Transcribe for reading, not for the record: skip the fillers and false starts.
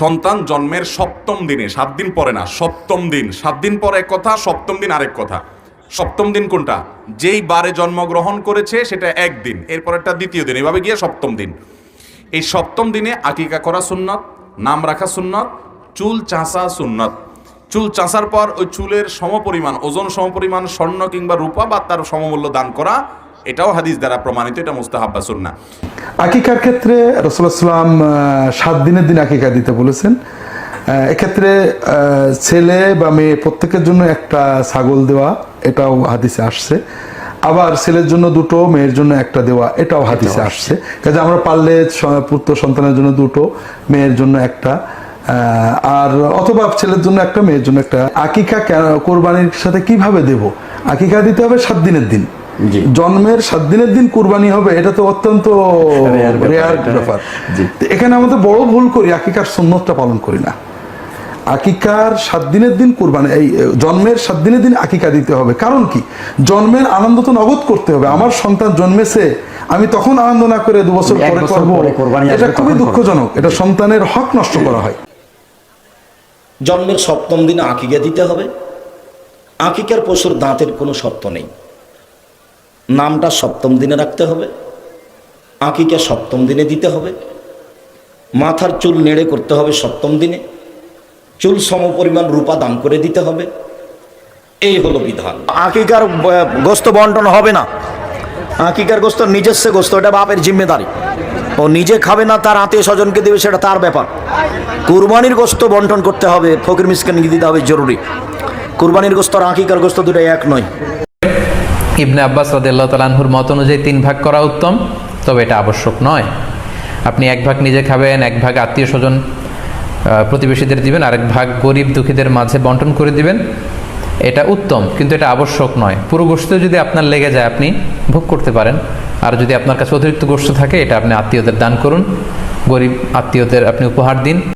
সন্তান জন্মের সপ্তম দিনে, 7 দিন পরে না, সপ্তম দিন। 7 দিন পরে এক কথা, সপ্তম দিন আরেক কথা। সপ্তম দিন কোনটা? যেই বারে জন্মগ্রহণ করেছে সেটা একদিন, এরপরেরটা দ্বিতীয় দিন, এভাবে গিয়ে সপ্তম দিন। এই সপ্তম দিনে আকিকা করা সুন্নত, নাম রাখা সুন্নত, চুল চাঁচা সুন্নত। চুল চাঁচার পর ওই চুলের সমপরিমাণ, ওজন সমপরিমাণ স্বর্ণ কিংবা রূপা বা তার সমমূল্য দান করা, এটাও হাদিস দ্বারা প্রমাণিত, এটা মুস্তাহাব বা সুন্নাহ। আকিকার ক্ষেত্রে রাসূলুল্লাহ সাল্লাল্লাহু আলাইহি ওয়াসাল্লাম 7 দিনের দিন আকিকা দিতে বলেছেন। এক্ষেত্রে ছেলে বা মেয়ে প্রত্যেকের জন্য একটা ছাগল দেওয়া, এটাও হাদিসে আসছে। আবার ছেলের জন্য 2টো, মেয়ের জন্য একটা দেওয়া, এটাও হাদিসে আসছে। কাজে আমরা পারলে পুত্র সন্তানের জন্য 2টো, মেয়ের জন্য একটা, আর অথবা ছেলের জন্য একটা, মেয়ের জন্য একটা। আকিকা কোরবানির সাথে কিভাবে দেব? আকিকা দিতে হবে 7 দিনের দিন। জন্মের 7 দিনের দিন কুরবানি হবে, এটা তো অত্যন্ত রেয়ার ব্যাপার। এখানে আমাদের বড় ভুল করি, আকিকার সুন্নতটা পালন করি না। আকিকার 7 দিনের দিন কুরবানি, এই জন্মের 7 দিনের দিন আকিকা দিতে হবে। কারণ কি? জন্মের আনন্দ তো নগদ করতে হবে। আমার সন্তান জন্মেছে, আমি তখন আনন্দ না করে 2 বছর পরে করবো, এটা খুবই দুঃখজনক। এটা সন্তানের হক নষ্ট করা হয়। জন্মের সপ্তম দিনে আকিকা দিতে হবে। আকিকার পশুর দাঁতের কোনো শর্ত নেই, নামটা সপ্তম দিনে রাখতে হবে, আকিকা সপ্তম দিনে দিতে হবে, মাথার চুল নেড়ে করতে হবে সপ্তম দিনে, চুল সমপরিমাণ রূপা দান করে দিতে হবে। এই হলো বিধান। আকিকার গোস্ত বন্টন হবে না। আকিকার গোস্ত নিজস্ব গোস্ত, এটা বাপের জিম্মেদারি। ও নিজে খাবে না, তার আত্মীয় স্বজনকে দেবে, সেটা তার ব্যাপার। কুরবানির গোস্ত বন্টন করতে হবে, ফকির মিসকিনকে দিতে হবে, জরুরি। কুরবানির গোস্ত আর আকিকার গোস্ত দুটো এক নয়। ইবনে আব্বাস রাদিয়াল্লাহু তাআলা আনহুর মত অনুযায়ী 3 ভাগ করা উত্তম, তবে এটা আবশ্যক নয়। আপনি 1 ভাগ নিজে খাবেন, 1 ভাগ আত্মীয় স্বজন প্রতিবেশীদের দিবেন, আরেক ভাগ গরিব দুঃখীদের মাঝে বন্টন করে দিবেন, এটা উত্তম, কিন্তু এটা আবশ্যক নয়। পুরো গোশত যদি আপনার লেগে যায় আপনি ভোগ করতে পারেন, আর যদি আপনার কাছে অতিরিক্ত গোশত থাকে এটা আপনি আত্মীয়দের দান করুন, গরিব আত্মীয়দের আপনি উপহার দিন।